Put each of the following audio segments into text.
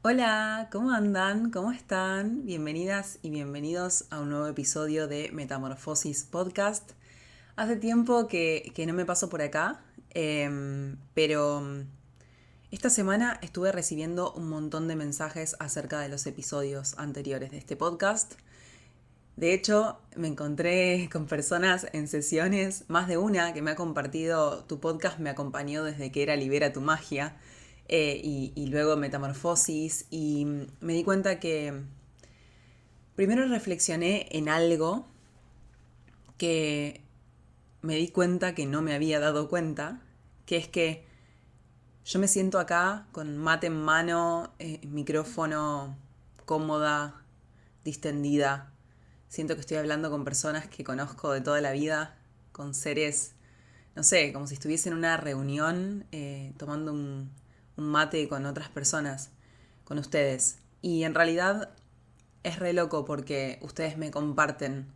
Hola, ¿cómo andan? ¿Cómo están? Bienvenidas y bienvenidos a un nuevo episodio de Metamorfosis Podcast. Hace tiempo que no me paso por acá, pero esta semana estuve recibiendo un montón de mensajes acerca de los episodios anteriores de este podcast. De hecho, me encontré con personas en sesiones, más de una que me ha compartido tu podcast, me acompañó desde que era Libera tu Magia y luego Metamorfosis y me di cuenta que primero reflexioné en algo que me di cuenta que no me había dado cuenta, que es que yo me siento acá con mate en mano, micrófono cómoda, distendida. Siento que estoy hablando con personas que conozco de toda la vida, con seres, no sé, como si estuviese en una reunión tomando un mate con otras personas, con ustedes. Y en realidad es re loco porque ustedes me comparten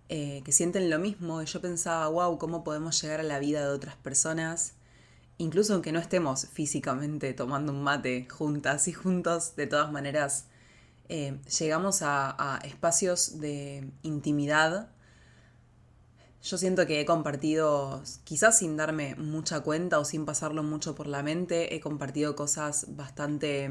que sienten lo mismo y yo pensaba, wow, ¿cómo podemos llegar a la vida de otras personas? Incluso aunque no estemos físicamente tomando un mate juntas y juntos, de todas maneras llegamos a espacios de intimidad. Yo siento que he compartido, quizás sin darme mucha cuenta o sin pasarlo mucho por la mente, he compartido cosas bastante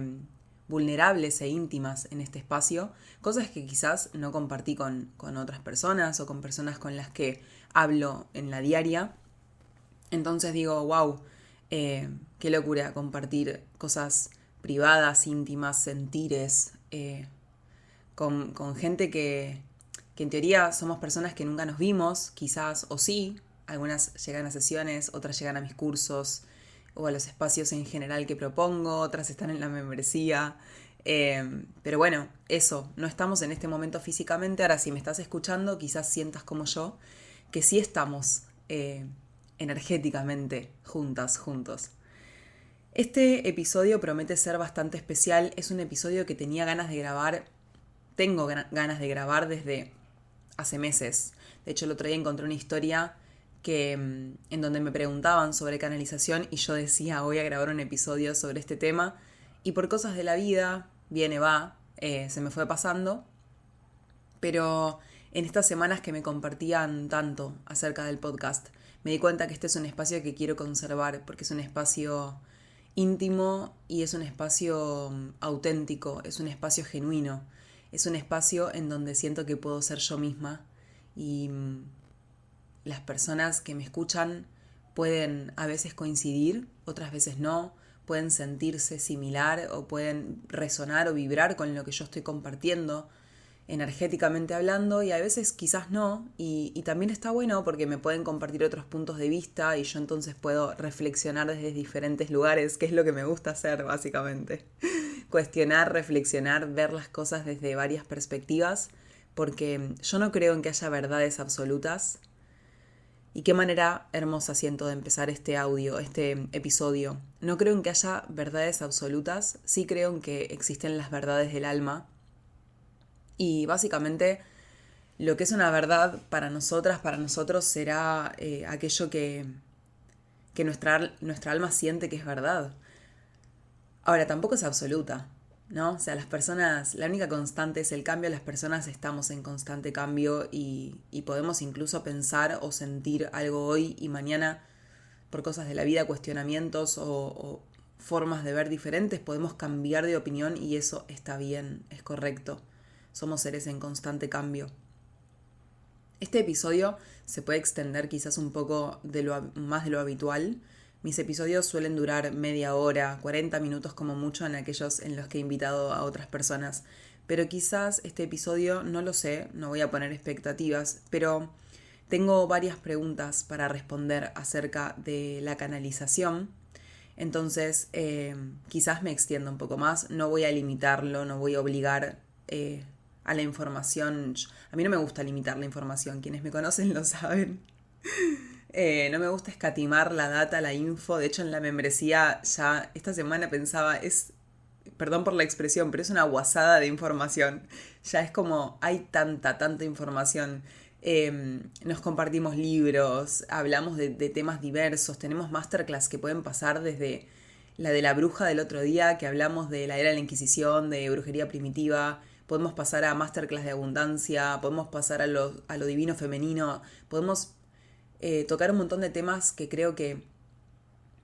vulnerables e íntimas en este espacio, cosas que quizás no compartí con otras personas o con personas con las que hablo en la diaria. Entonces digo, wow, qué locura compartir cosas privadas, íntimas, sentires, con gente que en teoría somos personas que nunca nos vimos, quizás, o sí, algunas llegan a sesiones, otras llegan a mis cursos o a los espacios en general que propongo, otras están en la membresía. Pero bueno, eso, no estamos en este momento físicamente. Ahora, si me estás escuchando, quizás sientas como yo que sí estamos energéticamente juntas, juntos. Este episodio promete ser bastante especial. Es un episodio que tenía ganas de grabar. Tengo ganas de grabar desde hace meses. De hecho, el otro día encontré una historia en donde me preguntaban sobre canalización y yo decía, voy a grabar un episodio sobre este tema. Y por cosas de la vida, viene, va, se me fue pasando. Pero en estas semanas que me compartían tanto acerca del podcast, me di cuenta que este es un espacio que quiero conservar porque es un espacio íntimo y es un espacio auténtico, es un espacio genuino, es un espacio en donde siento que puedo ser yo misma y las personas que me escuchan pueden a veces coincidir, otras veces no, pueden sentirse similar o pueden resonar o vibrar con lo que yo estoy compartiendo energéticamente hablando y a veces quizás no y también está bueno porque me pueden compartir otros puntos de vista y yo entonces puedo reflexionar desde diferentes lugares, que es lo que me gusta hacer básicamente. Cuestionar, reflexionar, ver las cosas desde varias perspectivas porque yo no creo en que haya verdades absolutas. Y qué manera hermosa siento de empezar este audio, este episodio. No creo en que haya verdades absolutas, sí creo en que existen las verdades del alma. Y básicamente lo que es una verdad para nosotras, para nosotros, será aquello que nuestra alma siente que es verdad. Ahora, tampoco es absoluta, ¿no? O sea, las personas, la única constante es el cambio, las personas estamos en constante cambio y podemos incluso pensar o sentir algo hoy y mañana por cosas de la vida, cuestionamientos o formas de ver diferentes, podemos cambiar de opinión y eso está bien, es correcto. Somos seres en constante cambio. Este episodio se puede extender quizás un poco más de lo habitual. Mis episodios suelen durar media hora, 40 minutos como mucho en aquellos en los que he invitado a otras personas. Pero quizás este episodio, no lo sé, no voy a poner expectativas, pero tengo varias preguntas para responder acerca de la canalización. Entonces, quizás me extienda un poco más. No voy a limitarlo, no voy a obligar a la información. A mí no me gusta limitar la información, quienes me conocen lo saben. No me gusta escatimar la data, la info. De hecho, en la membresía ya esta semana pensaba, perdón por la expresión, pero es una guasada de información. Ya es como, hay tanta información. Nos compartimos libros, hablamos de temas diversos, tenemos masterclass que pueden pasar desde la de la bruja del otro día, que hablamos de la era de la Inquisición, de brujería primitiva. Podemos pasar a masterclass de abundancia, podemos pasar a lo divino femenino, podemos tocar un montón de temas que creo que,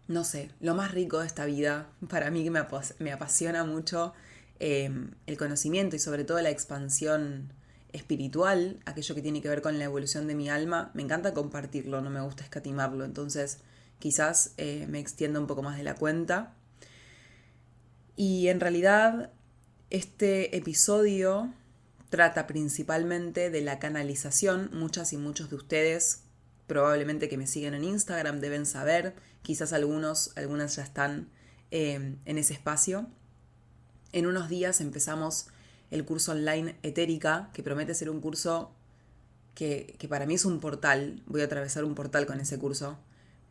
no sé, lo más rico de esta vida, para mí que me apasiona mucho el conocimiento y sobre todo la expansión espiritual, aquello que tiene que ver con la evolución de mi alma, me encanta compartirlo, no me gusta escatimarlo, entonces quizás me extienda un poco más de la cuenta. Y en realidad este episodio trata principalmente de la canalización. Muchas y muchos de ustedes probablemente que me siguen en Instagram deben saber, quizás algunas ya están en ese espacio. En unos días empezamos el curso online Etérica, que promete ser un curso que para mí es un portal. Voy a atravesar un portal con ese curso,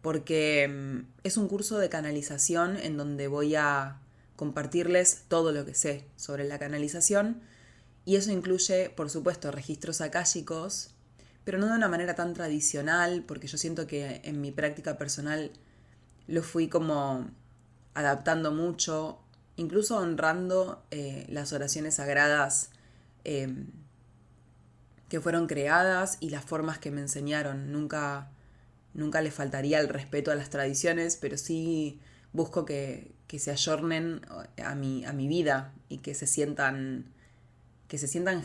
porque es un curso de canalización en donde voy a compartirles todo lo que sé sobre la canalización, y eso incluye, por supuesto, registros akáshicos, pero no de una manera tan tradicional, porque yo siento que en mi práctica personal lo fui como adaptando mucho, incluso honrando las oraciones sagradas que fueron creadas y las formas que me enseñaron. Nunca le faltaría el respeto a las tradiciones, pero sí busco que se ayornen a mi vida y que se sientan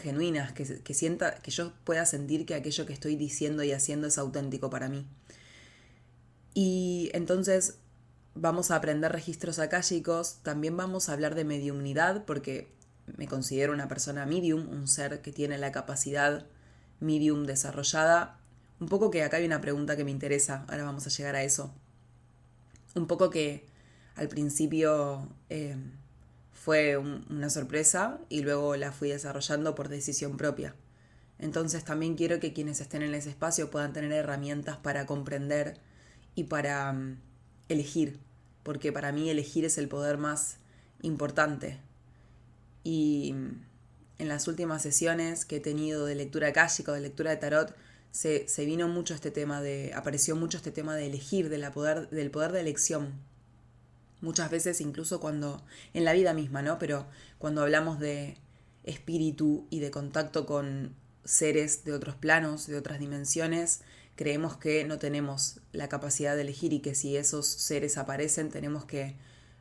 genuinas, que yo pueda sentir que aquello que estoy diciendo y haciendo es auténtico para mí. Y entonces vamos a aprender registros akáshicos, también vamos a hablar de mediumnidad, porque me considero una persona medium, un ser que tiene la capacidad medium desarrollada. Un poco que acá hay una pregunta que me interesa, ahora vamos a llegar a eso. Un poco que al principio fue una sorpresa y luego la fui desarrollando por decisión propia. Entonces también quiero que quienes estén en ese espacio puedan tener herramientas para comprender y para elegir, porque para mí elegir es el poder más importante. Y en las últimas sesiones que he tenido de lectura akáshica o de lectura de tarot, se vino mucho este tema apareció mucho este tema de elegir, del poder de elección. Muchas veces, incluso en la vida misma, ¿no? Pero cuando hablamos de espíritu y de contacto con seres de otros planos, de otras dimensiones, creemos que no tenemos la capacidad de elegir y que si esos seres aparecen tenemos que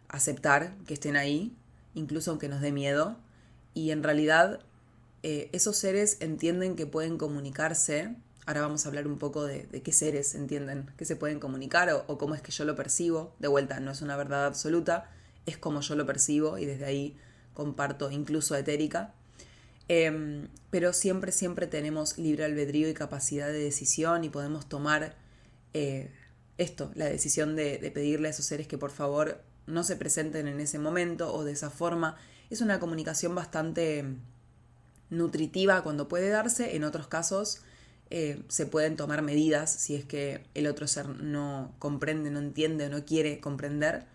aceptar que estén ahí, incluso aunque nos dé miedo. Y en realidad esos seres entienden que pueden comunicarse. Ahora vamos a hablar un poco de qué seres entienden que se pueden comunicar o cómo es que yo lo percibo. De vuelta, no es una verdad absoluta, es como yo lo percibo y desde ahí comparto incluso etérica. Pero siempre tenemos libre albedrío y capacidad de decisión y podemos tomar la decisión de pedirle a esos seres que por favor no se presenten en ese momento o de esa forma. Es una comunicación bastante nutritiva cuando puede darse. En otros casos se pueden tomar medidas si es que el otro ser no comprende, no entiende o no quiere comprender.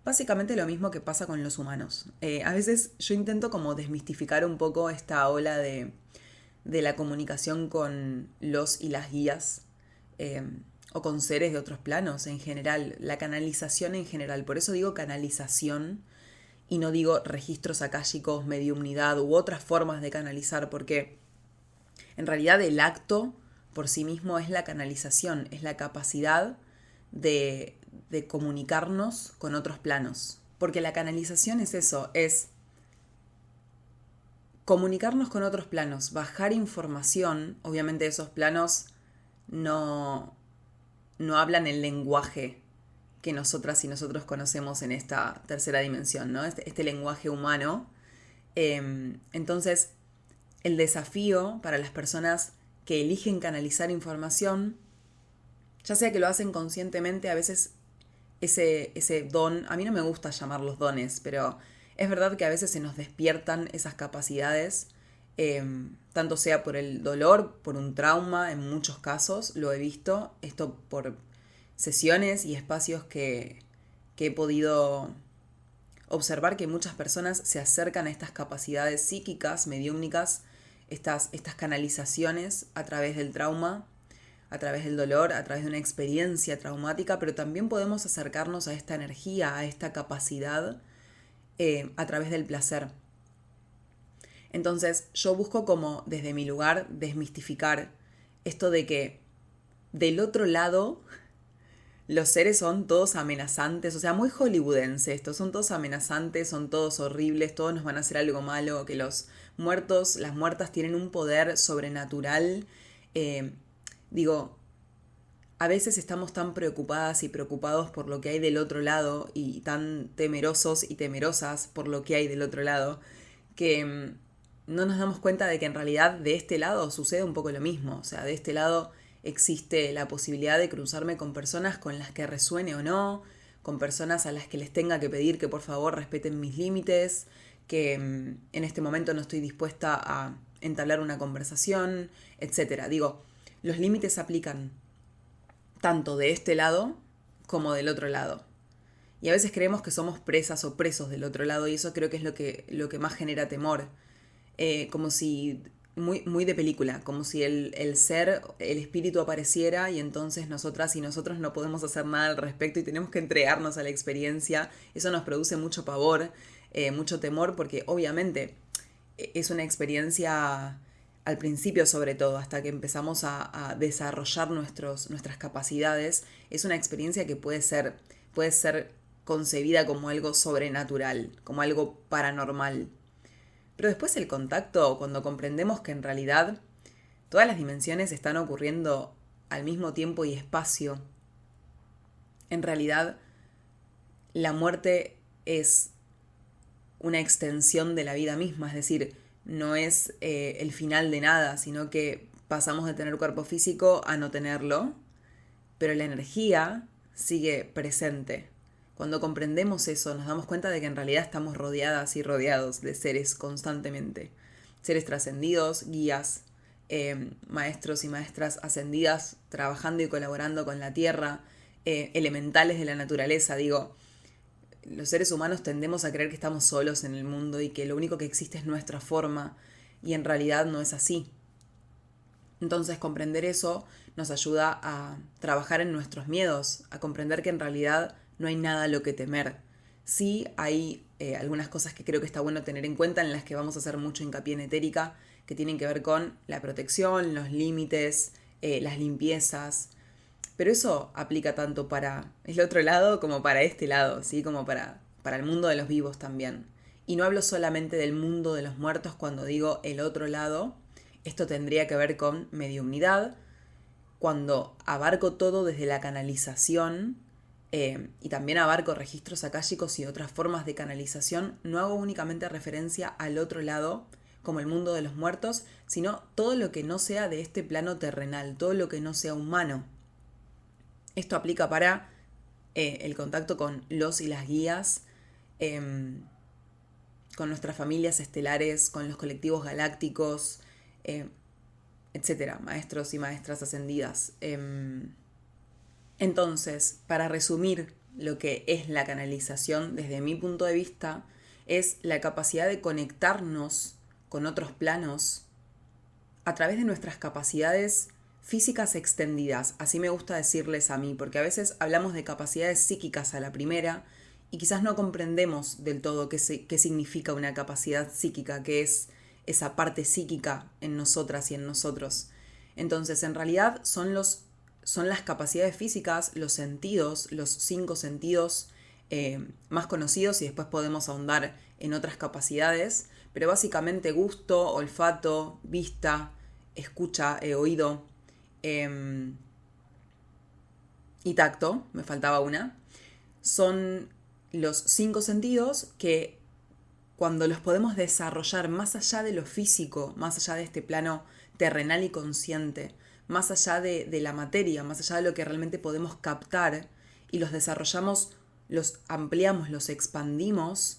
Básicamente lo mismo que pasa con los humanos. A veces yo intento como desmistificar un poco esta ola de la comunicación con los y las guías o con seres de otros planos en general, la canalización en general. Por eso digo canalización y no digo registros akáshicos, mediumnidad u otras formas de canalizar, porque en realidad el acto por sí mismo es la canalización, es la capacidad de comunicarnos con otros planos. Porque la canalización es eso, es comunicarnos con otros planos, bajar información. Obviamente esos planos no hablan el lenguaje que nosotras y nosotros conocemos en esta tercera dimensión, ¿no? Este lenguaje humano. Entonces, el desafío para las personas que eligen canalizar información, ya sea que lo hacen conscientemente, a veces ese don, a mí no me gusta llamarlos dones, pero es verdad que a veces se nos despiertan esas capacidades, tanto sea por el dolor, por un trauma, en muchos casos lo he visto, esto por sesiones y espacios que he podido observar que muchas personas se acercan a estas capacidades psíquicas, mediúmnicas, estas canalizaciones a través del trauma a través del dolor, a través de una experiencia traumática, pero también podemos acercarnos a esta energía, a esta capacidad a través del placer. Entonces yo busco como desde mi lugar desmistificar esto de que del otro lado los seres son todos amenazantes, o sea, muy hollywoodense esto, son todos amenazantes, son todos horribles, todos nos van a hacer algo malo, que los muertos, las muertas tienen un poder sobrenatural. Digo, a veces estamos tan preocupadas y preocupados por lo que hay del otro lado y tan temerosos y temerosas por lo que hay del otro lado que no nos damos cuenta de que en realidad de este lado sucede un poco lo mismo. O sea, de este lado existe la posibilidad de cruzarme con personas con las que resuene o no, con personas a las que les tenga que pedir que por favor respeten mis límites, que en este momento no estoy dispuesta a entablar una conversación, etcétera. Digo, los límites se aplican tanto de este lado como del otro lado. Y a veces creemos que somos presas o presos del otro lado y eso creo que es lo que más genera temor. Como si, muy de película, como si el ser, el espíritu apareciera y entonces nosotras y nosotros no podemos hacer nada al respecto y tenemos que entregarnos a la experiencia. Eso nos produce mucho pavor, mucho temor porque obviamente es una experiencia al principio sobre todo, hasta que empezamos a desarrollar nuestras capacidades, es una experiencia que puede ser concebida como algo sobrenatural, como algo paranormal. Pero después el contacto, cuando comprendemos que en realidad todas las dimensiones están ocurriendo al mismo tiempo y espacio, en realidad la muerte es una extensión de la vida misma, es decir, no es el final de nada, sino que pasamos de tener cuerpo físico a no tenerlo, pero la energía sigue presente. Cuando comprendemos eso, nos damos cuenta de que en realidad estamos rodeadas y rodeados de seres constantemente. Seres trascendidos, guías, maestros y maestras ascendidas, trabajando y colaborando con la tierra, elementales de la naturaleza. Digo, los seres humanos tendemos a creer que estamos solos en el mundo y que lo único que existe es nuestra forma, y en realidad no es así. Entonces comprender eso nos ayuda a trabajar en nuestros miedos, a comprender que en realidad no hay nada a lo que temer. Sí hay algunas cosas que creo que está bueno tener en cuenta, en las que vamos a hacer mucho hincapié en etérica, que tienen que ver con la protección, los límites, las limpiezas. Pero eso aplica tanto para el otro lado como para este lado, ¿sí? Como para el mundo de los vivos también. Y no hablo solamente del mundo de los muertos cuando digo el otro lado. Esto tendría que ver con mediumnidad, cuando abarco todo desde la canalización y también abarco registros akáshicos y otras formas de canalización, no hago únicamente referencia al otro lado, como el mundo de los muertos, sino todo lo que no sea de este plano terrenal, todo lo que no sea humano. Esto aplica para el contacto con los y las guías, con nuestras familias estelares, con los colectivos galácticos, etcétera, maestros y maestras ascendidas. Entonces, para resumir lo que es la canalización desde mi punto de vista, es la capacidad de conectarnos con otros planos a través de nuestras capacidades físicas extendidas, así me gusta decirles a mí, porque a veces hablamos de capacidades psíquicas a la primera y quizás no comprendemos del todo qué significa una capacidad psíquica, qué es esa parte psíquica en nosotras y en nosotros. Entonces, en realidad son las capacidades físicas, los sentidos, los 5 sentidos más conocidos, y después podemos ahondar en otras capacidades, pero básicamente gusto, olfato, vista, escucha, oído y tacto, me faltaba una, son los 5 sentidos que cuando los podemos desarrollar más allá de lo físico, más allá de este plano terrenal y consciente, más allá de la materia, más allá de lo que realmente podemos captar, y los desarrollamos, los ampliamos, los expandimos,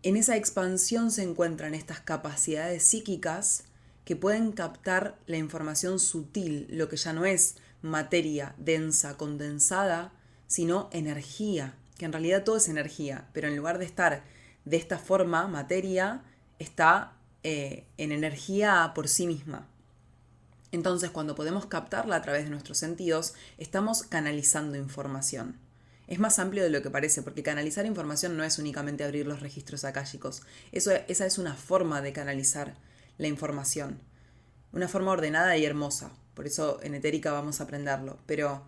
en esa expansión se encuentran estas capacidades psíquicas que pueden captar la información sutil, lo que ya no es materia densa, condensada, sino energía, que en realidad todo es energía, pero en lugar de estar de esta forma, materia, está en energía por sí misma. Entonces, cuando podemos captarla a través de nuestros sentidos, estamos canalizando información. Es más amplio de lo que parece, porque canalizar información no es únicamente abrir los registros akáshicos. Esa es una forma de canalizar la información. Una forma ordenada y hermosa. Por eso en Etérica vamos a aprenderlo. Pero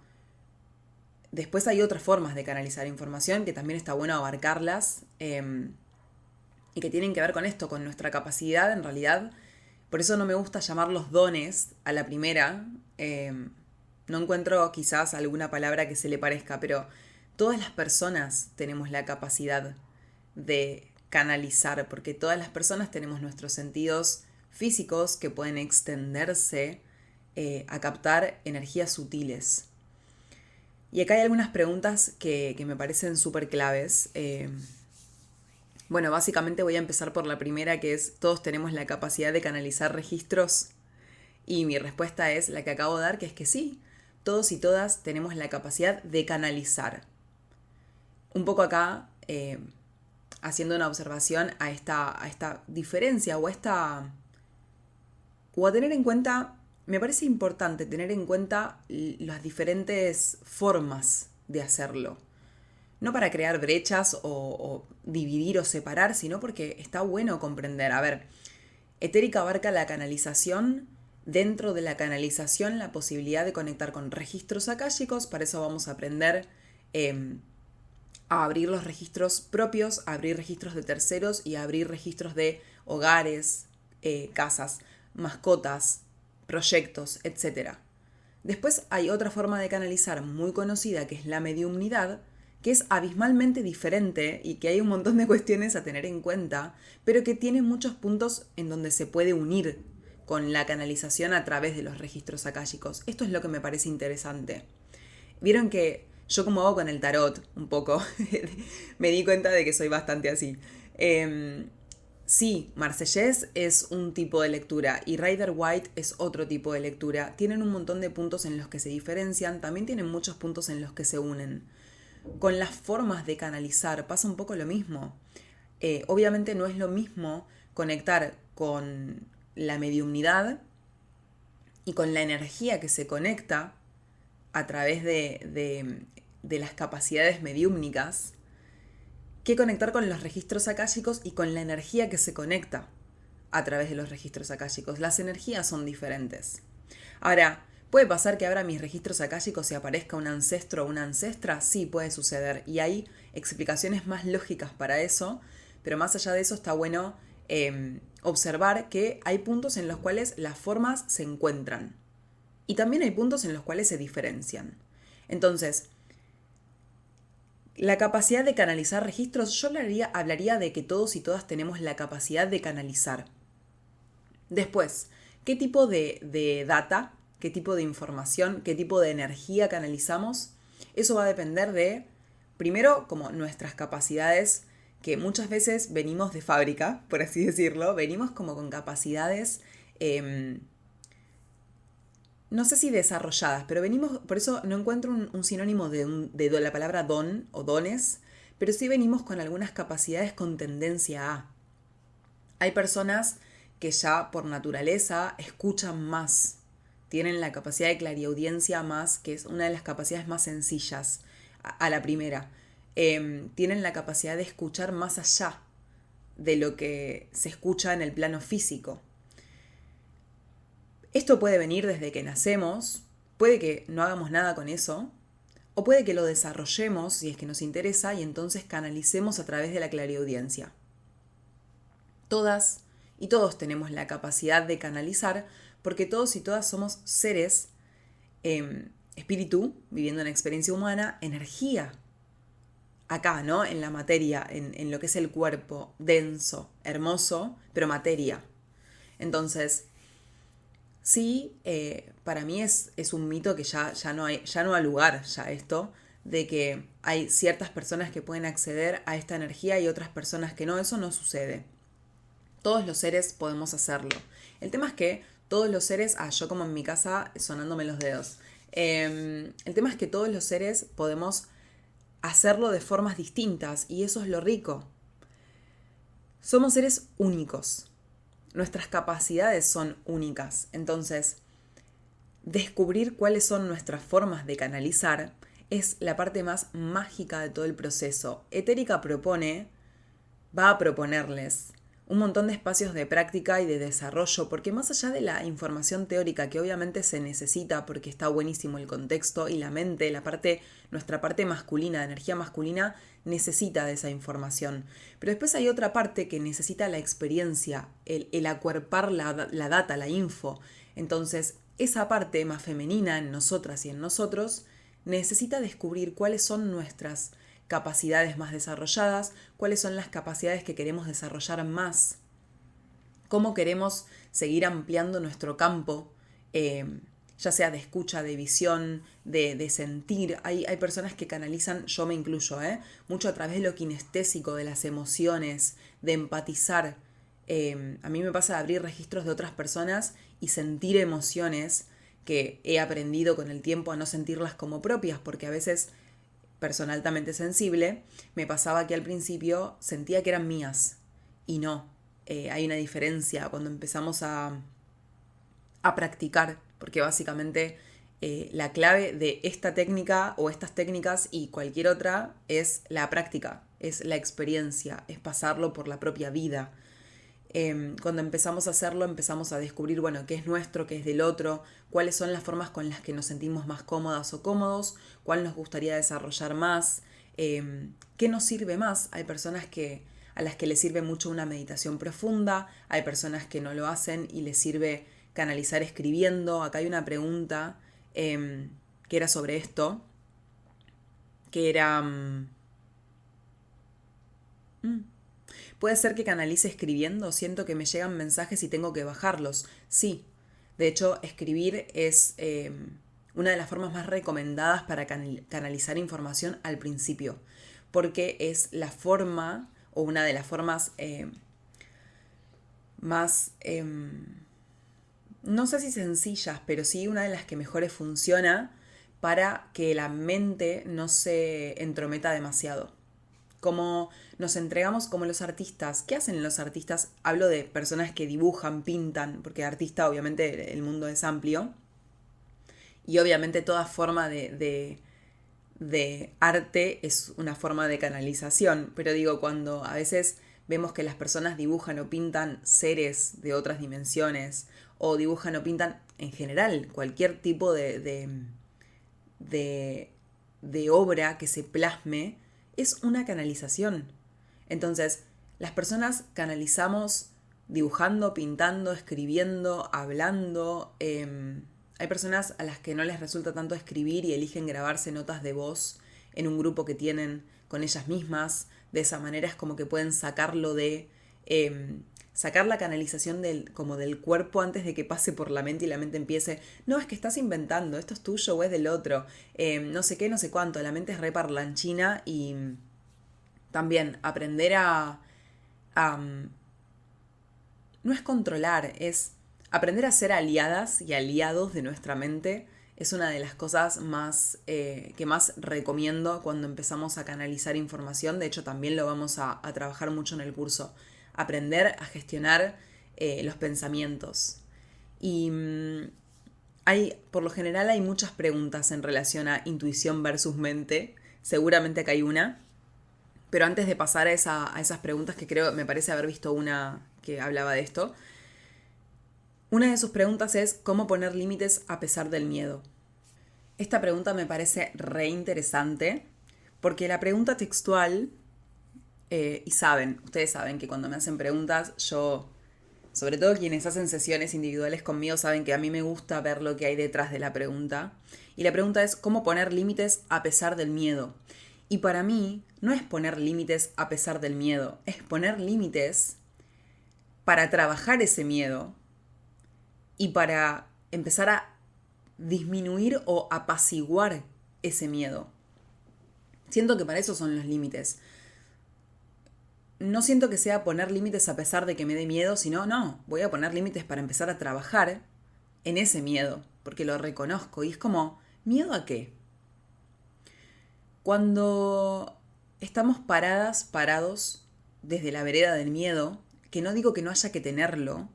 después hay otras formas de canalizar información que también está bueno abarcarlas y que tienen que ver con esto, con nuestra capacidad en realidad. Por eso no me gusta llamar los dones a la primera. No encuentro quizás alguna palabra que se le parezca, pero todas las personas tenemos la capacidad de canalizar, porque todas las personas tenemos nuestros sentidos físicos que pueden extenderse a captar energías sutiles. Y acá hay algunas preguntas que me parecen súper claves. Bueno, básicamente voy a empezar por la primera, que es: ¿todos tenemos la capacidad de canalizar registros? Y mi respuesta es la que acabo de dar, que es que sí, todos y todas tenemos la capacidad de canalizar. Un poco acá, haciendo una observación a esta diferencia o a tener en cuenta, me parece importante tener en cuenta las diferentes formas de hacerlo. No para crear brechas o dividir o separar, sino porque está bueno comprender. A ver, Etérica abarca la canalización. Dentro de la canalización, la posibilidad de conectar con registros akáshicos. Para eso vamos a aprender a abrir los registros propios, a abrir registros de terceros y a abrir registros de hogares, casas, mascotas, proyectos, etc. Después hay otra forma de canalizar muy conocida, que es la mediumnidad, que es abismalmente diferente y que hay un montón de cuestiones a tener en cuenta, pero que tiene muchos puntos en donde se puede unir con la canalización a través de los registros akáshicos. Esto es lo que me parece interesante. Vieron que yo, como hago con el tarot un poco, me di cuenta de que soy bastante así. Sí, Marsellés es un tipo de lectura y Rider White es otro tipo de lectura. Tienen un montón de puntos en los que se diferencian, también tienen muchos puntos en los que se unen. Con las formas de canalizar pasa un poco lo mismo. Obviamente no es lo mismo conectar con la mediumnidad y con la energía que se conecta a través de las capacidades mediúmnicas, que conectar con los registros akáshicos y con la energía que se conecta a través de los registros akáshicos. Las energías son diferentes. Ahora, ¿puede pasar que abra mis registros akáshicos y aparezca un ancestro o una ancestra? Sí, puede suceder. Y hay explicaciones más lógicas para eso, pero más allá de eso está bueno observar que hay puntos en los cuales las formas se encuentran. Y también hay puntos en los cuales se diferencian. Entonces, la capacidad de canalizar registros, yo hablaría de que todos y todas tenemos la capacidad de canalizar. Después, ¿qué tipo de data, qué tipo de información, qué tipo de energía canalizamos? Eso va a depender de, primero, como nuestras capacidades, que muchas veces venimos de fábrica, por así decirlo, venimos como con capacidades no sé si desarrolladas, pero venimos, por eso no encuentro un sinónimo de la palabra don o dones, pero sí venimos con algunas capacidades con tendencia a. Hay personas que ya por naturaleza escuchan más, tienen la capacidad de clariaudiencia más, que es una de las capacidades más sencillas a la primera. Tienen la capacidad de escuchar más allá de lo que se escucha en el plano físico. Esto puede venir desde que nacemos, puede que no hagamos nada con eso, o puede que lo desarrollemos si es que nos interesa y entonces canalicemos a través de la clariaudiencia. Todas y todos tenemos la capacidad de canalizar porque todos y todas somos seres, espíritu, viviendo una experiencia humana, energía. Acá, ¿no? En la materia, en lo que es el cuerpo, denso, hermoso, pero materia. Entonces, sí, para mí es un mito que ya no ha lugar ya esto, de que hay ciertas personas que pueden acceder a esta energía y otras personas que no. Eso no sucede. Todos los seres podemos hacerlo. El tema es que todos los seres, yo como en mi casa sonándome los dedos, el tema es que todos los seres podemos hacerlo de formas distintas y eso es lo rico. Somos seres únicos. Nuestras capacidades son únicas. Entonces, descubrir cuáles son nuestras formas de canalizar es la parte más mágica de todo el proceso. Etérica va a proponerles un montón de espacios de práctica y de desarrollo, porque más allá de la información teórica que obviamente se necesita porque está buenísimo el contexto y la mente, nuestra parte masculina, de energía masculina, necesita de esa información. Pero después hay otra parte que necesita la experiencia, el acuerpar la data, la info. Entonces, esa parte más femenina en nosotras y en nosotros necesita descubrir cuáles son nuestras capacidades más desarrolladas, cuáles son las capacidades que queremos desarrollar más, cómo queremos seguir ampliando nuestro campo, ya sea de escucha, de visión, de sentir. Hay personas que canalizan, yo me incluyo, mucho a través de lo kinestésico, de las emociones, de empatizar. A mí me pasa de abrir registros de otras personas y sentir emociones que he aprendido con el tiempo a no sentirlas como propias, porque a veces, persona altamente sensible, me pasaba que al principio sentía que eran mías y no. Hay una diferencia cuando empezamos a practicar, porque básicamente la clave de esta técnica o estas técnicas y cualquier otra es la práctica, es la experiencia, es pasarlo por la propia vida. Cuando empezamos a hacerlo, empezamos a descubrir, bueno, qué es nuestro, qué es del otro, cuáles son las formas con las que nos sentimos más cómodas o cómodos, cuál nos gustaría desarrollar más, qué nos sirve más. Hay personas a las que les sirve mucho una meditación profunda, hay personas que no lo hacen y les sirve canalizar escribiendo. Acá hay una pregunta que era sobre esto, que era... ¿Puede ser que canalice escribiendo? Siento que me llegan mensajes y tengo que bajarlos. Sí, de hecho, escribir es una de las formas más recomendadas para canalizar información al principio, porque es la forma o una de las formas más, no sé si sencillas, pero sí una de las que mejores funciona para que la mente no se entrometa demasiado. Como nos entregamos como los artistas. ¿Qué hacen los artistas? Hablo de personas que dibujan, pintan, porque artista obviamente el mundo es amplio. Y obviamente toda forma de arte es una forma de canalización. Pero digo, cuando a veces vemos que las personas dibujan o pintan seres de otras dimensiones, o dibujan o pintan en general cualquier tipo de obra que se plasme, es una canalización. Entonces, las personas canalizamos dibujando, pintando, escribiendo, hablando. Hay personas a las que no les resulta tanto escribir y eligen grabarse notas de voz en un grupo que tienen con ellas mismas. De esa manera es como que pueden sacarlo sacar la canalización como del cuerpo antes de que pase por la mente y la mente empiece, no, es que estás inventando, esto es tuyo o es del otro, no sé qué, no sé cuánto. La mente es re parlanchina y también aprender no es controlar, es aprender a ser aliadas y aliados de nuestra mente. Es una de las cosas más que más recomiendo cuando empezamos a canalizar información. De hecho, también lo vamos a trabajar mucho en el curso. Aprender a gestionar los pensamientos. Y por lo general hay muchas preguntas en relación a intuición versus mente. Seguramente acá hay una. Pero antes de pasar a esas preguntas, que me parece haber visto una que hablaba de esto, una de sus preguntas es ¿cómo poner límites a pesar del miedo? Esta pregunta me parece re interesante porque la pregunta textual, y ustedes saben que cuando me hacen preguntas, yo, sobre todo quienes hacen sesiones individuales conmigo, saben que a mí me gusta ver lo que hay detrás de la pregunta. Y la pregunta es ¿cómo poner límites a pesar del miedo? Y para mí no es poner límites a pesar del miedo, es poner límites para trabajar ese miedo y para empezar a disminuir o apaciguar ese miedo. Siento que para eso son los límites. No siento que sea poner límites a pesar de que me dé miedo, sino, no, voy a poner límites para empezar a trabajar en ese miedo, porque lo reconozco. Y es como, ¿miedo a qué? Cuando estamos parados desde la vereda del miedo, que no digo que no haya que tenerlo,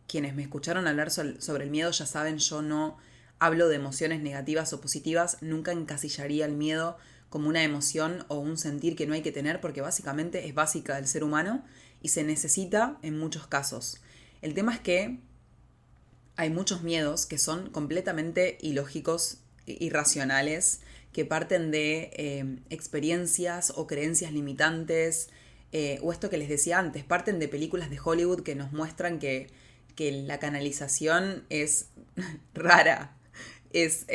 quienes me escucharon hablar sobre el miedo ya saben, yo no hablo de emociones negativas o positivas, nunca encasillaría el miedo como una emoción o un sentir que no hay que tener porque básicamente es básica del ser humano y se necesita en muchos casos. El tema es que hay muchos miedos que son completamente ilógicos, irracionales, que parten de experiencias o creencias limitantes, o esto que les decía antes, parten de películas de Hollywood que nos muestran que la canalización es rara, es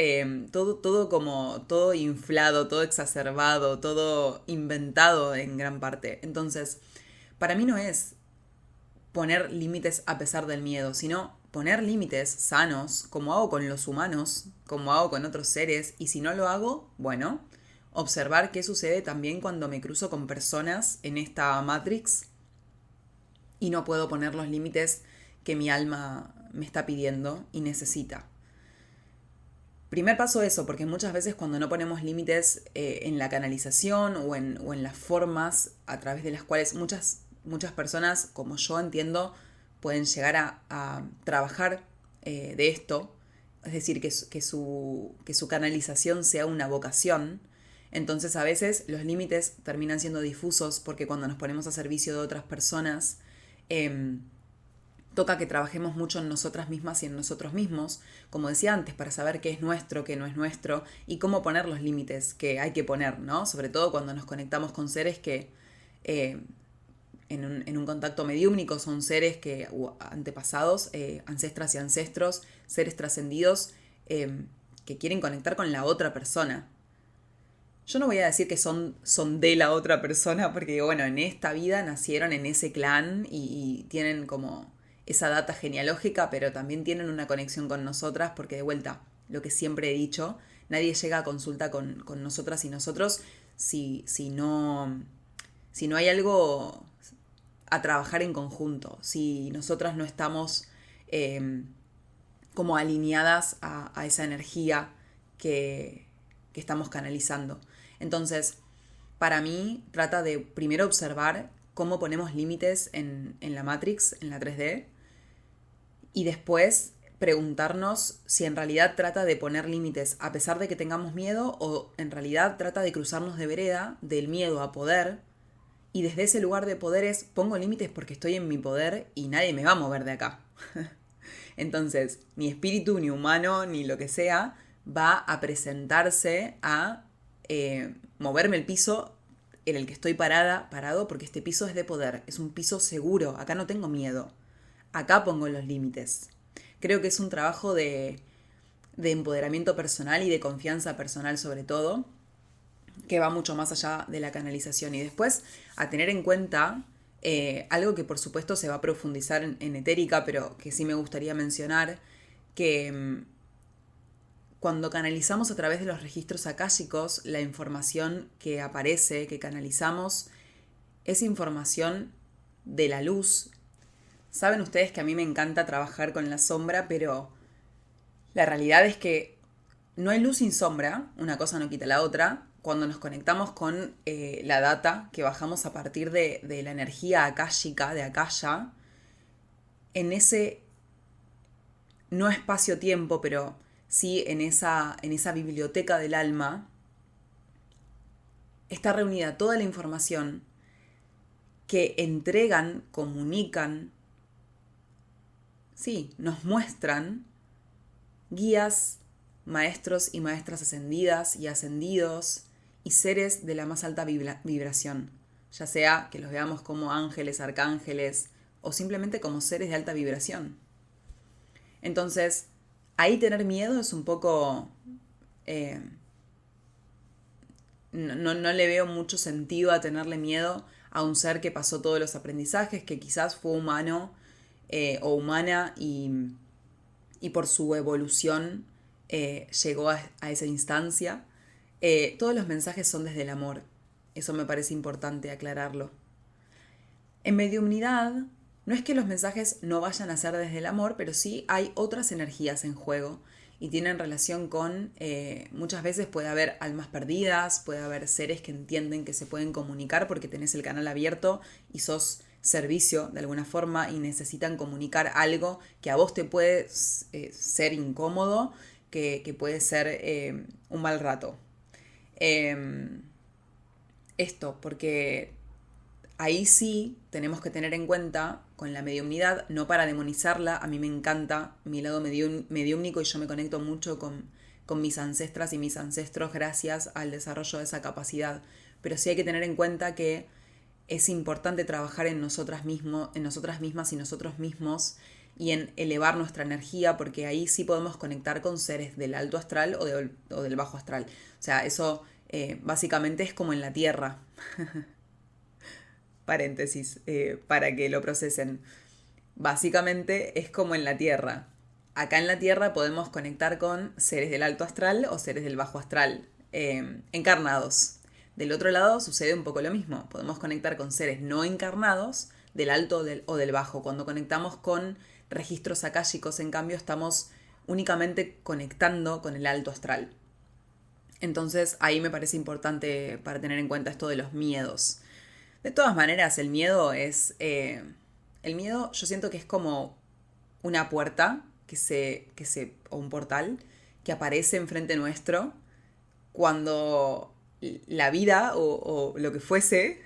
todo como todo inflado, todo exacerbado, todo inventado en gran parte. Entonces, para mí no es poner límites a pesar del miedo, sino poner límites sanos, como hago con los humanos, como hago con otros seres, y si no lo hago, bueno, observar qué sucede también cuando me cruzo con personas en esta Matrix y no puedo poner los límites que mi alma me está pidiendo y necesita. Primer paso eso, porque muchas veces cuando no ponemos límites en la canalización o en las formas a través de las cuales muchas personas, como yo entiendo, pueden llegar a trabajar de esto, es decir, que su canalización sea una vocación. Entonces a veces los límites terminan siendo difusos porque cuando nos ponemos a servicio de otras personas, toca que trabajemos mucho en nosotras mismas y en nosotros mismos, como decía antes, para saber qué es nuestro, qué no es nuestro y cómo poner los límites que hay que poner, ¿no? Sobre todo cuando nos conectamos con seres que en un contacto mediúmnico son seres que, antepasados, ancestras y ancestros, seres trascendidos que quieren conectar con la otra persona. Yo no voy a decir que son de la otra persona, porque bueno, en esta vida nacieron en ese clan y tienen como esa data genealógica, pero también tienen una conexión con nosotras, porque de vuelta, lo que siempre he dicho, nadie llega a consulta con nosotras y nosotros si no hay algo a trabajar en conjunto, si nosotras no estamos como alineadas a esa energía que estamos canalizando. Entonces, para mí, trata de primero observar cómo ponemos límites en la Matrix, en la 3D, y después preguntarnos si en realidad trata de poner límites a pesar de que tengamos miedo o en realidad trata de cruzarnos de vereda del miedo a poder y desde ese lugar de poder es pongo límites porque estoy en mi poder y nadie me va a mover de acá. Entonces, ni espíritu, ni humano, ni lo que sea va a presentarse a moverme el piso en el que estoy parado, porque este piso es de poder, es un piso seguro, acá no tengo miedo, acá pongo los límites. Creo que es un trabajo de empoderamiento personal y de confianza personal sobre todo, que va mucho más allá de la canalización. Y después a tener en cuenta algo que por supuesto se va a profundizar en etérica, pero que sí me gustaría mencionar, que cuando canalizamos a través de los registros akáshicos, la información que aparece, que canalizamos, es información de la luz. Saben ustedes que a mí me encanta trabajar con la sombra, pero la realidad es que no hay luz sin sombra, una cosa no quita la otra. Cuando nos conectamos con la data que bajamos a partir de la energía akáshica, de Akasha, en ese no espacio-tiempo, pero sí en esa biblioteca del alma, está reunida toda la información que entregan, comunican, sí, nos muestran guías, maestros y maestras ascendidas y ascendidos y seres de la más alta vibración, ya sea que los veamos como ángeles, arcángeles o simplemente como seres de alta vibración. Entonces, ahí tener miedo es un poco... no le veo mucho sentido a tenerle miedo a un ser que pasó todos los aprendizajes, que quizás fue humano o humana y por su evolución llegó a esa instancia. Todos los mensajes son desde el amor. Eso me parece importante aclararlo. En mediumnidad, no es que los mensajes no vayan a ser desde el amor, pero sí hay otras energías en juego y tienen relación con, muchas veces puede haber almas perdidas, puede haber seres que entienden que se pueden comunicar porque tenés el canal abierto y sos servicio de alguna forma y necesitan comunicar algo que a vos te puede ser incómodo, que puede ser un mal rato. Esto, porque ahí sí tenemos que tener en cuenta con la mediumnidad, no para demonizarla, a mí me encanta mi lado mediúmnico y yo me conecto mucho con mis ancestras y mis ancestros gracias al desarrollo de esa capacidad. Pero sí hay que tener en cuenta que es importante trabajar en nosotras mismas y nosotros mismos y en elevar nuestra energía, porque ahí sí podemos conectar con seres del alto astral o del bajo astral. O sea, eso básicamente es como en la Tierra. Paréntesis, para que lo procesen. Básicamente es como en la Tierra. Acá en la Tierra podemos conectar con seres del alto astral o seres del bajo astral, encarnados. Del otro lado sucede un poco lo mismo. Podemos conectar con seres no encarnados, del alto o del bajo. Cuando conectamos con registros akáshicos, en cambio, estamos únicamente conectando con el alto astral. Entonces ahí me parece importante para tener en cuenta esto de los miedos. De todas maneras, el miedo es... el miedo yo siento que es como una puerta o un portal que aparece enfrente nuestro cuando la vida o lo que fuese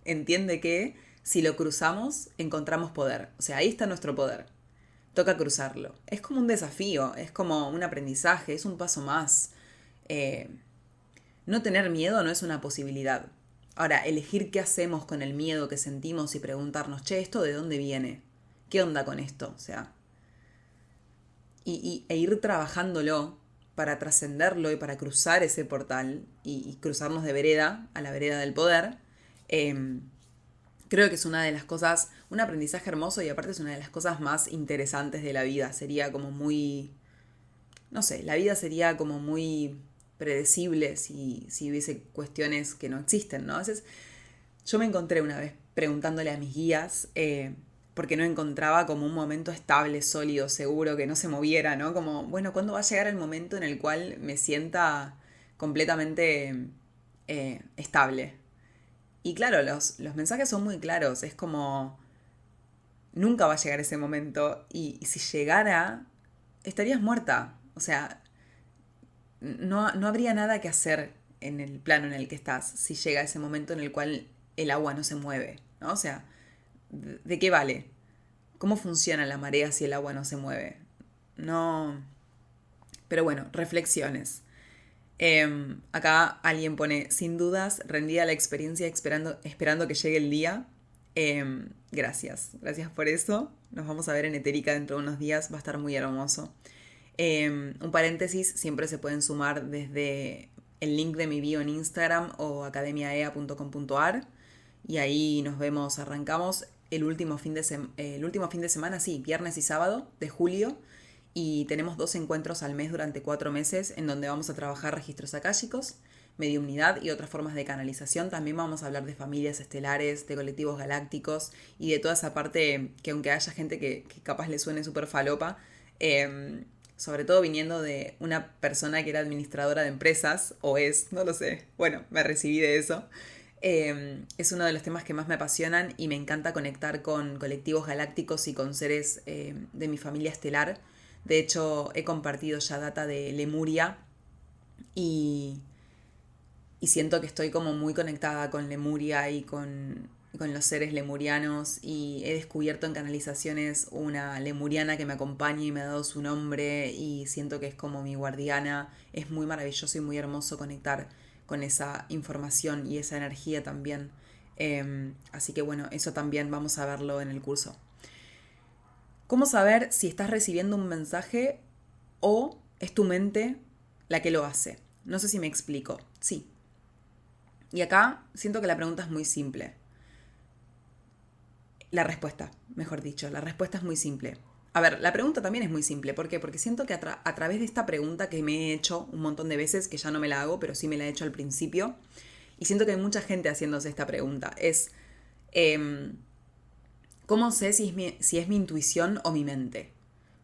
entiende que si lo cruzamos encontramos poder. O sea, ahí está nuestro poder. Toca cruzarlo. Es como un desafío, es como un aprendizaje, es un paso más. No tener miedo no es una posibilidad. Ahora, elegir qué hacemos con el miedo que sentimos y preguntarnos, che, ¿esto de dónde viene? ¿Qué onda con esto? O sea, e ir trabajándolo para trascenderlo y para cruzar ese portal y cruzarnos de vereda a la vereda del poder, creo que es una de las cosas, un aprendizaje hermoso y aparte es una de las cosas más interesantes de la vida. Sería como muy, no sé, la vida sería como muy predecible si hubiese cuestiones que no existen, ¿no? A veces yo me encontré una vez preguntándole a mis guías, porque no encontraba como un momento estable, sólido, seguro, que no se moviera, ¿no? Como, bueno, ¿cuándo va a llegar el momento en el cual me sienta completamente estable? Y claro, los mensajes son muy claros, es como, nunca va a llegar ese momento y si llegara, estarías muerta, o sea, no habría nada que hacer en el plano en el que estás si llega ese momento en el cual el agua no se mueve, ¿no? O sea, ¿de qué vale? ¿Cómo funciona la marea si el agua no se mueve? No. Pero bueno, reflexiones. Acá alguien pone, sin dudas, rendida a la experiencia esperando que llegue el día. Gracias por eso. Nos vamos a ver en Etérica dentro de unos días, va a estar muy hermoso. Un paréntesis, siempre se pueden sumar desde el link de mi bio en Instagram o academiaea.com.ar y ahí nos vemos, arrancamos el último fin de semana, sí, viernes y sábado de julio, y tenemos 2 encuentros al mes durante 4 meses en donde vamos a trabajar registros akáshicos, mediumnidad y otras formas de canalización. También vamos a hablar de familias estelares, de colectivos galácticos y de toda esa parte que aunque haya gente que capaz le suene súper falopa, sobre todo viniendo de una persona que era administradora de empresas, o es, no lo sé, bueno, me recibí de eso. Es uno de los temas que más me apasionan y me encanta conectar con colectivos galácticos y con seres de mi familia estelar. De hecho, he compartido ya data de Lemuria y siento que estoy como muy conectada con Lemuria y con los seres lemurianos, y he descubierto en canalizaciones una lemuriana que me acompaña y me ha dado su nombre y siento que es como mi guardiana. Es muy maravilloso y muy hermoso conectar con esa información y esa energía también. Así que bueno, eso también vamos a verlo en el curso. ¿Cómo saber si estás recibiendo un mensaje o es tu mente la que lo hace? No sé si me explico. Sí. Y acá siento que la pregunta es muy simple. La respuesta es muy simple. A ver, la pregunta también es muy simple. ¿Por qué? Porque siento que a través de esta pregunta que me he hecho un montón de veces, que ya no me la hago, pero sí me la he hecho al principio, y siento que hay mucha gente haciéndose esta pregunta, es ¿cómo sé si es mi intuición o mi mente?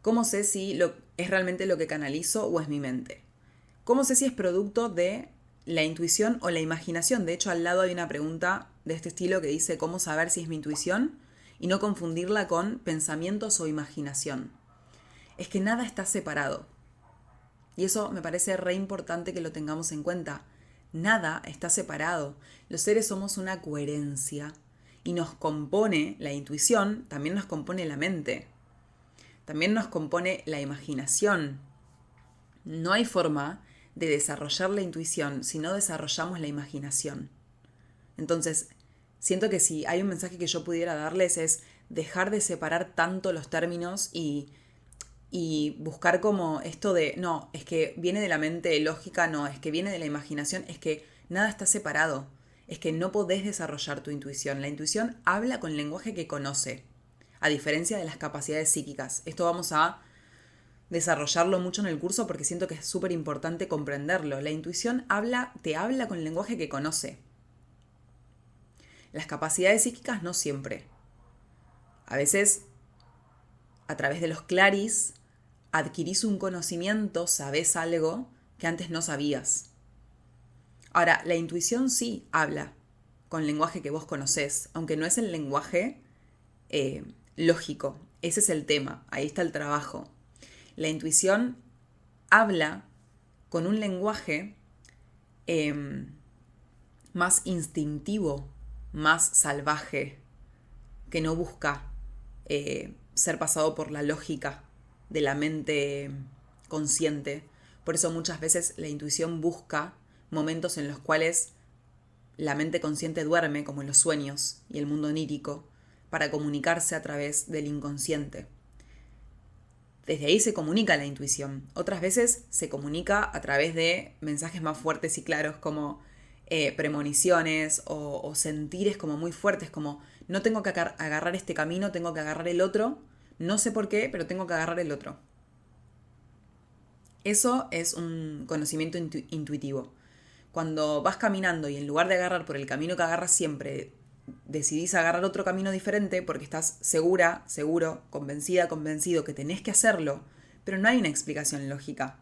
¿Cómo sé si es realmente lo que canalizo o es mi mente? ¿Cómo sé si es producto de la intuición o la imaginación? De hecho, al lado hay una pregunta de este estilo que dice ¿cómo saber si es mi intuición? Y no confundirla con pensamientos o imaginación. Es que nada está separado. Y eso me parece re importante que lo tengamos en cuenta. Nada está separado. Los seres somos una coherencia y nos compone la intuición, también nos compone la mente. También nos compone la imaginación. No hay forma de desarrollar la intuición si no desarrollamos la imaginación. Entonces, siento que si hay un mensaje que yo pudiera darles es dejar de separar tanto los términos y buscar como esto de, no, es que viene de la mente lógica, no, es que viene de la imaginación, es que nada está separado, es que no podés desarrollar tu intuición. La intuición habla con el lenguaje que conoce, a diferencia de las capacidades psíquicas. Esto vamos a desarrollarlo mucho en el curso porque siento que es súper importante comprenderlo. La intuición te habla con el lenguaje que conoce. Las capacidades psíquicas no siempre. A veces, a través de los claris, adquirís un conocimiento, sabés algo que antes no sabías. Ahora, la intuición sí habla con el lenguaje que vos conocés, aunque no es el lenguaje lógico. Ese es el tema, ahí está el trabajo. La intuición habla con un lenguaje más instintivo, más salvaje, que no busca ser pasado por la lógica de la mente consciente. Por eso muchas veces la intuición busca momentos en los cuales la mente consciente duerme, como en los sueños y el mundo onírico, para comunicarse a través del inconsciente. Desde ahí se comunica la intuición. Otras veces se comunica a través de mensajes más fuertes y claros como premoniciones o sentires como muy fuertes, como no tengo que agarrar este camino, tengo que agarrar el otro, no sé por qué, pero tengo que agarrar el otro. Eso es un conocimiento intuitivo. Cuando vas caminando y en lugar de agarrar por el camino que agarras siempre, decidís agarrar otro camino diferente porque estás segura, seguro, convencida, convencido que tenés que hacerlo, pero no hay una explicación lógica.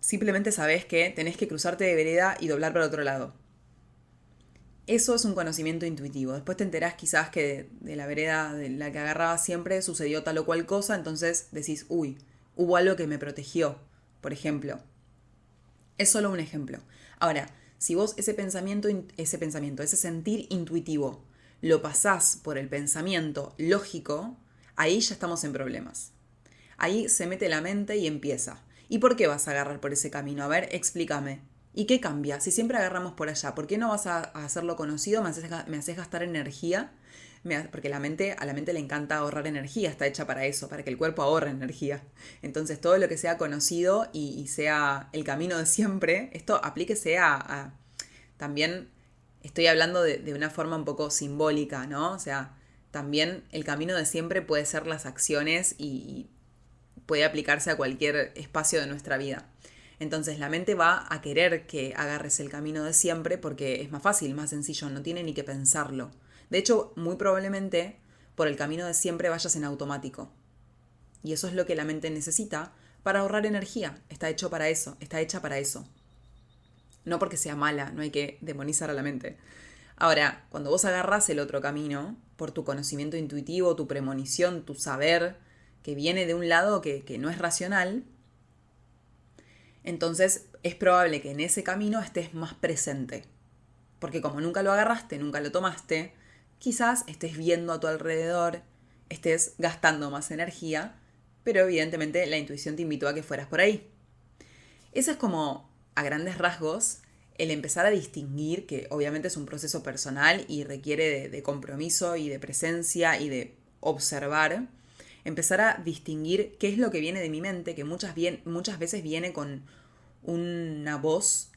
Simplemente sabés que tenés que cruzarte de vereda y doblar para el otro lado. Eso es un conocimiento intuitivo. Después te enterás quizás que de la vereda de la que agarrabas siempre sucedió tal o cual cosa, entonces decís, uy, hubo algo que me protegió, por ejemplo. Es solo un ejemplo. Ahora, si vos ese sentir intuitivo, lo pasás por el pensamiento lógico, ahí ya estamos en problemas. Ahí se mete la mente y empieza. ¿Y por qué vas a agarrar por ese camino? A ver, explícame. ¿Y qué cambia? Si siempre agarramos por allá, ¿por qué no vas a hacerlo conocido? Me haces gastar energía. Porque a la mente le encanta ahorrar energía, está hecha para eso, para que el cuerpo ahorre energía. Entonces todo lo que sea conocido y sea el camino de siempre, esto aplíquese también estoy hablando de una forma un poco simbólica, ¿no? O sea, también el camino de siempre puede ser las acciones y puede aplicarse a cualquier espacio de nuestra vida. Entonces la mente va a querer que agarres el camino de siempre porque es más fácil, más sencillo, no tiene ni que pensarlo. De hecho, muy probablemente por el camino de siempre vayas en automático. Y eso es lo que la mente necesita para ahorrar energía. Está hecho para eso, está hecha para eso. No porque sea mala, no hay que demonizar a la mente. Ahora, cuando vos agarrás el otro camino, por tu conocimiento intuitivo, tu premonición, tu saber, que viene de un lado que no es racional, entonces es probable que en ese camino estés más presente. Porque como nunca lo agarraste, nunca lo tomaste, quizás estés viendo a tu alrededor, estés gastando más energía, pero evidentemente la intuición te invitó a que fueras por ahí. Eso es como, a grandes rasgos, el empezar a distinguir, que obviamente es un proceso personal y requiere de compromiso y de presencia y de observar, empezar a distinguir qué es lo que viene de mi mente, que muchas veces viene con una voz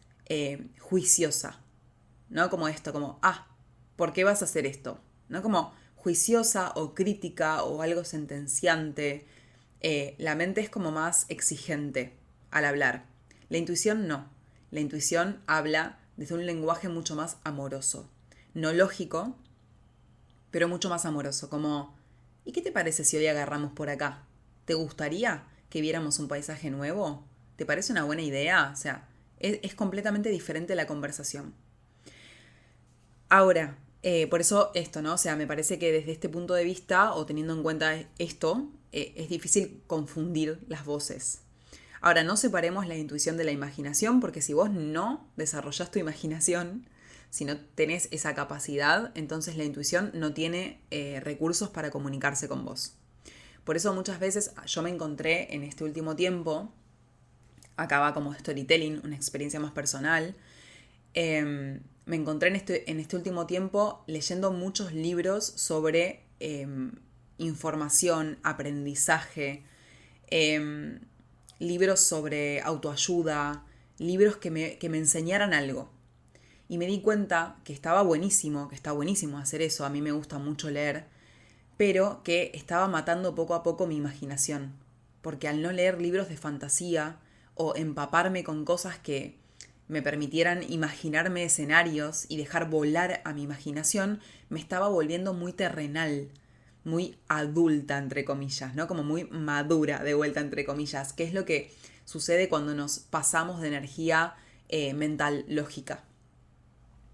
juiciosa, ¿no? Como esto, como, ¿por qué vas a hacer esto? ¿No? Como juiciosa o crítica o algo sentenciante. La mente es como más exigente al hablar. La intuición no. La intuición habla desde un lenguaje mucho más amoroso. No lógico, pero mucho más amoroso. Como, ¿y qué te parece si hoy agarramos por acá? ¿Te gustaría que viéramos un paisaje nuevo? ¿Te parece una buena idea? O sea, es completamente diferente la conversación. Ahora, por eso esto, ¿no? O sea, me parece que desde este punto de vista, o teniendo en cuenta esto, es difícil confundir las voces. Ahora, no separemos la intuición de la imaginación, porque si vos no desarrollás tu imaginación, si no tenés esa capacidad, entonces la intuición no tiene recursos para comunicarse con vos. Por eso muchas veces yo me encontré en este último tiempo, acá va como storytelling, una experiencia más personal, me encontré en este último tiempo leyendo muchos libros sobre información, aprendizaje, libros sobre autoayuda, libros que me enseñaran algo. Y me di cuenta que estaba buenísimo, que está buenísimo hacer eso, a mí me gusta mucho leer, pero que estaba matando poco a poco mi imaginación. Porque al no leer libros de fantasía o empaparme con cosas que me permitieran imaginarme escenarios y dejar volar a mi imaginación, me estaba volviendo muy terrenal, muy adulta, entre comillas, ¿no? Como muy madura, de vuelta, entre comillas, que es lo que sucede cuando nos pasamos de energía mental lógica.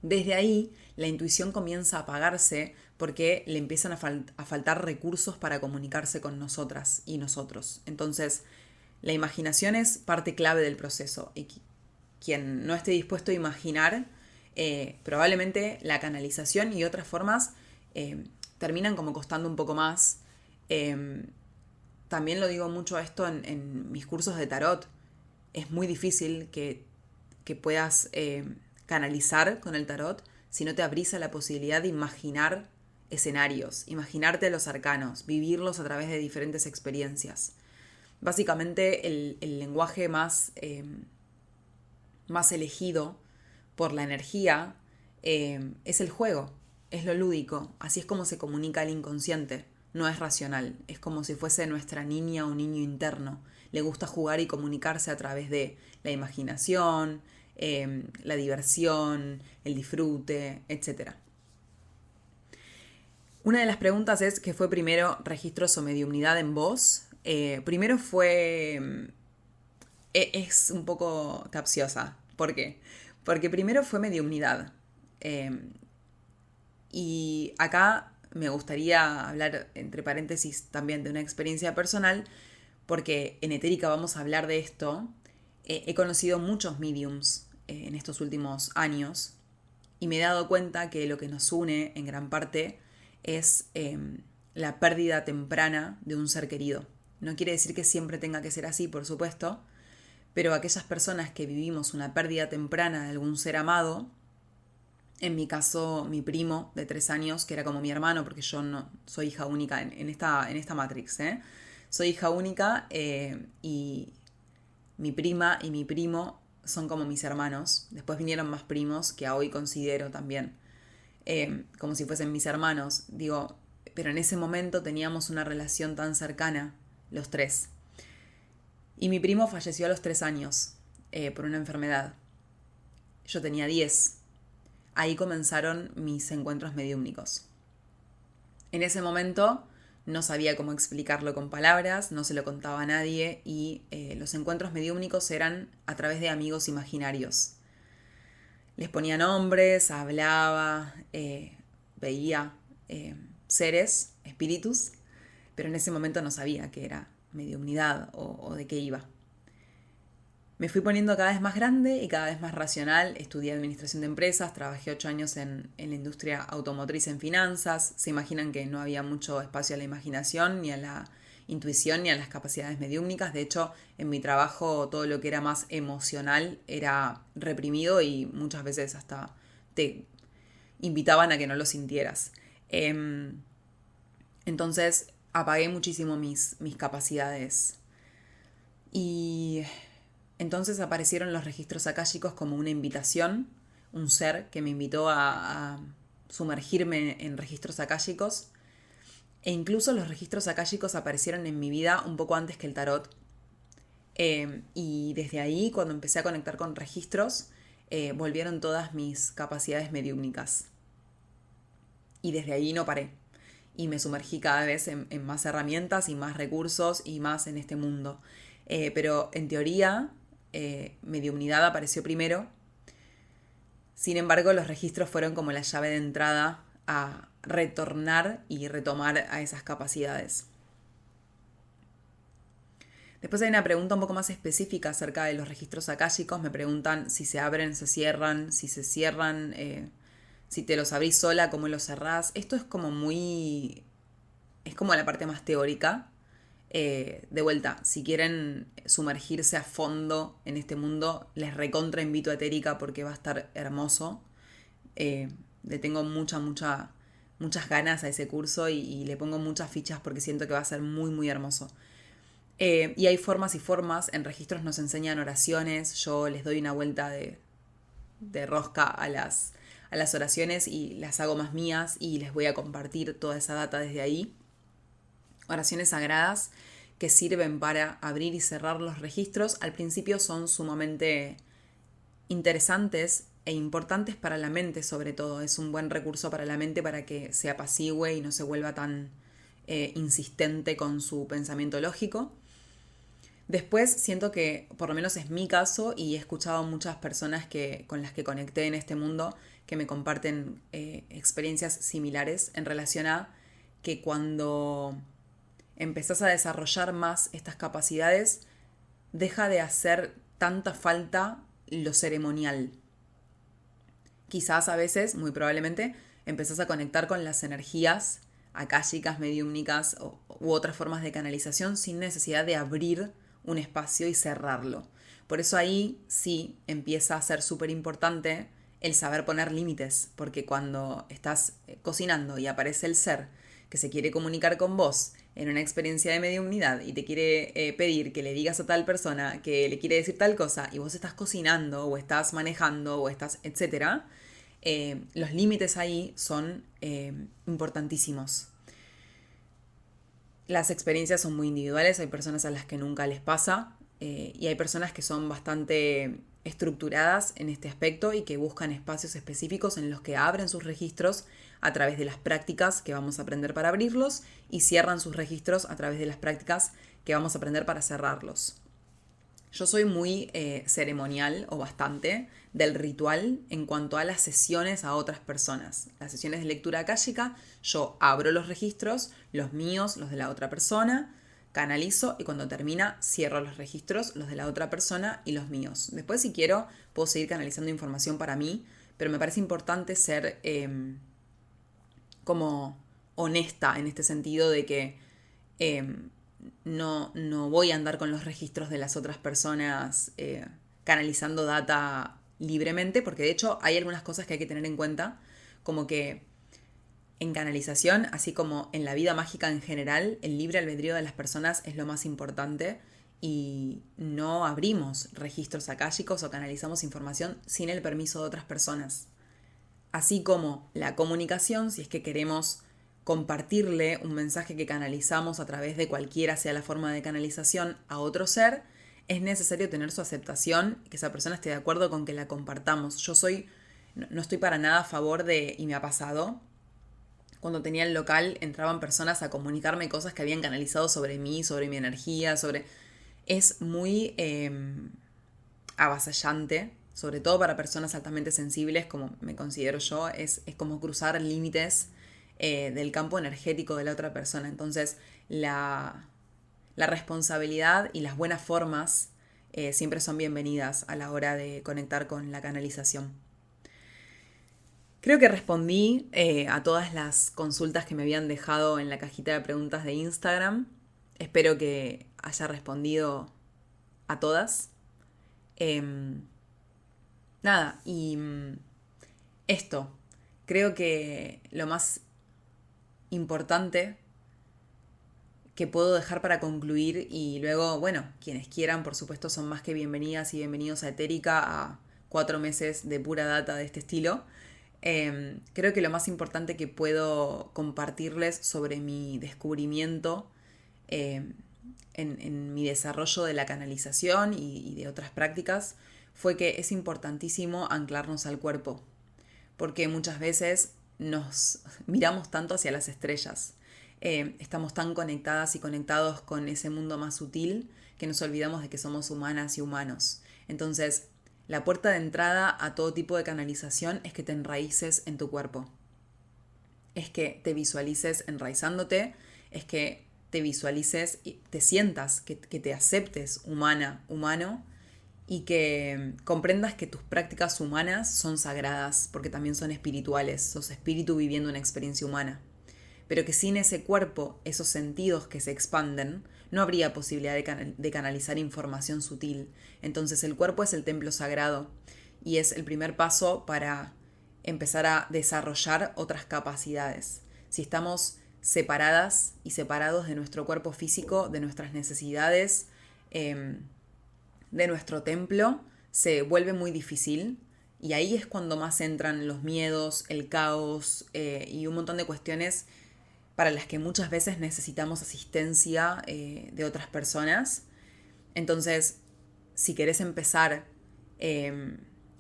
Desde ahí, la intuición comienza a apagarse porque le empiezan a faltar recursos para comunicarse con nosotras y nosotros. Entonces, la imaginación es parte clave del proceso y quien no esté dispuesto a imaginar, probablemente la canalización y otras formas terminan como costando un poco más. También lo digo mucho esto en mis cursos de tarot. Es muy difícil que puedas canalizar con el tarot si no te abrís a la posibilidad de imaginar escenarios, imaginarte los arcanos, vivirlos a través de diferentes experiencias. Básicamente el lenguaje más elegido por la energía es el juego, es lo lúdico, así es como se comunica el inconsciente, no es racional, es como si fuese nuestra niña o niño interno, le gusta jugar y comunicarse a través de la imaginación, la diversión, el disfrute, etc. Una de las preguntas es, ¿qué fue primero, registros o mediumnidad en vos? Primero fue... es un poco capciosa. ¿Por qué? Porque primero fue mediumnidad. Y acá me gustaría hablar, entre paréntesis, también de una experiencia personal, porque en Etérica vamos a hablar de esto. He conocido muchos mediums en estos últimos años y me he dado cuenta que lo que nos une en gran parte es la pérdida temprana de un ser querido. No quiere decir que siempre tenga que ser así, por supuesto, pero aquellas personas que vivimos una pérdida temprana de algún ser amado, en mi caso mi primo de 3 años, que era como mi hermano, porque yo no soy hija única en esta Matrix, soy hija única y mi prima y mi primo son como mis hermanos. Después vinieron más primos que a hoy considero también como si fuesen mis hermanos. Digo, pero en ese momento teníamos una relación tan cercana, los tres. Y mi primo falleció a los 3 años por una enfermedad. Yo tenía 10. Ahí comenzaron mis encuentros mediúmnicos. En ese momento no sabía cómo explicarlo con palabras, no se lo contaba a nadie y los encuentros mediúmnicos eran a través de amigos imaginarios. Les ponía nombres, hablaba, veía seres, espíritus, pero en ese momento no sabía qué era mediumnidad o de qué iba. Me fui poniendo cada vez más grande y cada vez más racional. Estudié administración de empresas, trabajé 8 años en la industria automotriz en finanzas. Se imaginan que no había mucho espacio a la imaginación, ni a la intuición, ni a las capacidades mediúmnicas. De hecho, en mi trabajo todo lo que era más emocional era reprimido y muchas veces hasta te invitaban a que no lo sintieras. Entonces apagué muchísimo mis capacidades. Y entonces aparecieron los registros akáshicos como una invitación, un ser que me invitó a sumergirme en registros akáshicos. E incluso los registros akáshicos aparecieron en mi vida un poco antes que el tarot. Y desde ahí, cuando empecé a conectar con registros, volvieron todas mis capacidades mediúmnicas. Y desde ahí no paré. Y me sumergí cada vez en más herramientas y más recursos y más en este mundo. Pero en teoría, mediumnidad apareció primero. Sin embargo, los registros fueron como la llave de entrada a retornar y retomar a esas capacidades. Después hay una pregunta un poco más específica acerca de los registros akáshicos. Me preguntan si se abren, se cierran, si se cierran, si te los abrís sola, cómo los cerrás. Esto es como muy... es como la parte más teórica. De vuelta, si quieren sumergirse a fondo en este mundo, les recontra invito a Etérica porque va a estar hermoso. Le tengo muchas ganas a ese curso y le pongo muchas fichas porque siento que va a ser muy, muy hermoso. Y hay formas y formas. En registros nos enseñan oraciones. Yo les doy una vuelta de rosca a las oraciones y las hago más mías y les voy a compartir toda esa data desde ahí. Oraciones sagradas que sirven para abrir y cerrar los registros. Al principio son sumamente interesantes e importantes para la mente, sobre todo. Es un buen recurso para la mente para que se apacigüe y no se vuelva tan insistente con su pensamiento lógico. Después siento que, por lo menos es mi caso, y he escuchado muchas personas con las que conecté en este mundo que me comparten experiencias similares en relación a que cuando empezás a desarrollar más estas capacidades, deja de hacer tanta falta lo ceremonial. Quizás a veces, muy probablemente, empezás a conectar con las energías akáshicas, mediúmnicas u otras formas de canalización sin necesidad de abrir un espacio y cerrarlo. Por eso ahí sí empieza a ser súper importante el saber poner límites, porque cuando estás cocinando y aparece el ser que se quiere comunicar con vos en una experiencia de mediumnidad y te quiere pedir que le digas a tal persona que le quiere decir tal cosa y vos estás cocinando o estás manejando o estás etcétera, los límites ahí son importantísimos. Las experiencias son muy individuales, hay personas a las que nunca les pasa y hay personas que son bastante estructuradas en este aspecto y que buscan espacios específicos en los que abren sus registros a través de las prácticas que vamos a aprender para abrirlos y cierran sus registros a través de las prácticas que vamos a aprender para cerrarlos. Yo soy muy ceremonial o bastante del ritual en cuanto a las sesiones a otras personas. Las sesiones de lectura akáshica, yo abro los registros, los míos, los de la otra persona, canalizo y cuando termina cierro los registros, los de la otra persona y los míos. Después si quiero puedo seguir canalizando información para mí, pero me parece importante ser como honesta en este sentido de que no voy a andar con los registros de las otras personas canalizando data libremente, porque de hecho hay algunas cosas que hay que tener en cuenta, como que en canalización, así como en la vida mágica en general, el libre albedrío de las personas es lo más importante y no abrimos registros akáshicos o canalizamos información sin el permiso de otras personas. Así como la comunicación, si es que queremos compartirle un mensaje que canalizamos a través de cualquiera sea la forma de canalización a otro ser, es necesario tener su aceptación y que esa persona esté de acuerdo con que la compartamos. No estoy para nada a favor de, y me ha pasado, cuando tenía el local entraban personas a comunicarme cosas que habían canalizado sobre mí, sobre mi energía, Es muy avasallante, sobre todo para personas altamente sensibles, como me considero yo, es como cruzar límites del campo energético de la otra persona. Entonces, la responsabilidad y las buenas formas siempre son bienvenidas a la hora de conectar con la canalización. Creo que respondí a todas las consultas que me habían dejado en la cajita de preguntas de Instagram. Espero que haya respondido a todas. Esto. Creo que lo más importante que puedo dejar para concluir y luego, bueno, quienes quieran, por supuesto, son más que bienvenidas y bienvenidos a Etérica, a 4 meses de pura data de este estilo. Creo que lo más importante que puedo compartirles sobre mi descubrimiento en mi desarrollo de la canalización y de otras prácticas fue que es importantísimo anclarnos al cuerpo, porque muchas veces nos miramos tanto hacia las estrellas. Estamos tan conectadas y conectados con ese mundo más sutil que nos olvidamos de que somos humanas y humanos. Entonces, la puerta de entrada a todo tipo de canalización es que te enraíces en tu cuerpo. Es que te visualices enraizándote, es que te visualices y te sientas, que te aceptes humano, y que comprendas que tus prácticas humanas son sagradas, porque también son espirituales, sos espíritu viviendo una experiencia humana. Pero que sin ese cuerpo, esos sentidos que se expanden, no habría posibilidad de canalizar información sutil. Entonces el cuerpo es el templo sagrado y es el primer paso para empezar a desarrollar otras capacidades. Si estamos separadas y separados de nuestro cuerpo físico, de nuestras necesidades, de nuestro templo, se vuelve muy difícil y ahí es cuando más entran los miedos, el caos y un montón de cuestiones para las que muchas veces necesitamos asistencia de otras personas. Entonces, si querés empezar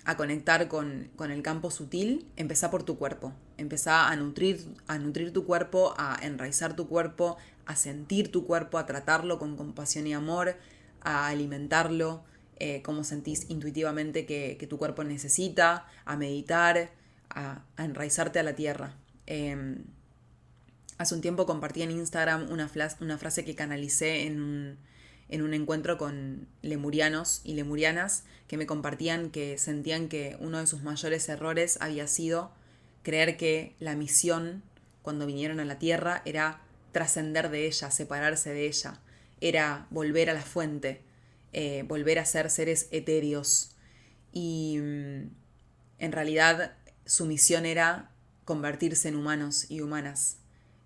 a conectar con el campo sutil, empezá por tu cuerpo. Empezá a nutrir tu cuerpo, a enraizar tu cuerpo, a sentir tu cuerpo, a tratarlo con compasión y amor, a alimentarlo, como sentís intuitivamente que tu cuerpo necesita, a meditar, a enraizarte a la tierra. Hace un tiempo compartí en Instagram una frase que canalicé en un encuentro con lemurianos y lemurianas que me compartían que sentían que uno de sus mayores errores había sido creer que la misión cuando vinieron a la Tierra era trascender de ella, separarse de ella, era volver a la fuente, volver a ser seres etéreos. Y en realidad su misión era convertirse en humanos y humanas,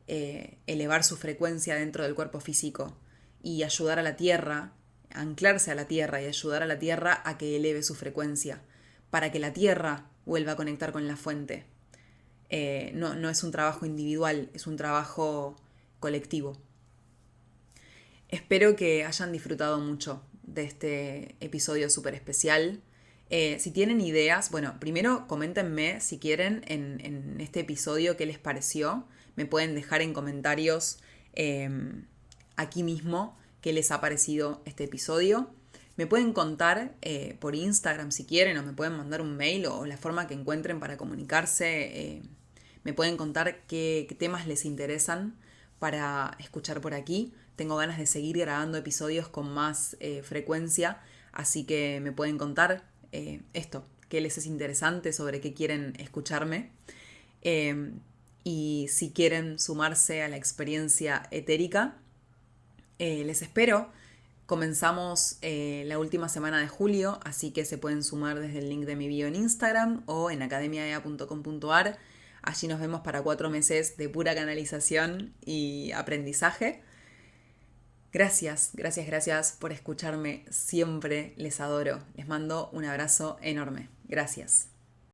elevar su frecuencia dentro del cuerpo físico y ayudar a la Tierra, anclarse a la Tierra y ayudar a la Tierra a que eleve su frecuencia, para que la Tierra vuelva a conectar con la fuente. No es un trabajo individual, es un trabajo colectivo. Espero que hayan disfrutado mucho de este episodio súper especial. Si tienen ideas, bueno, primero coméntenme si quieren en este episodio qué les pareció. Me pueden dejar en comentarios aquí mismo qué les ha parecido este episodio. Me pueden contar por Instagram si quieren, o me pueden mandar un mail o la forma que encuentren para comunicarse. Me pueden contar qué temas les interesan para escuchar por aquí. Tengo ganas de seguir grabando episodios con más frecuencia, así que me pueden contar qué les es interesante, sobre qué quieren escucharme. Y si quieren sumarse a la experiencia etérica, les espero. Comenzamos la última semana de julio, así que se pueden sumar desde el link de mi bio en Instagram o en academiaea.com.ar. Allí nos vemos para 4 meses de pura canalización y aprendizaje. Gracias por escucharme siempre. Les adoro. Les mando un abrazo enorme. Gracias.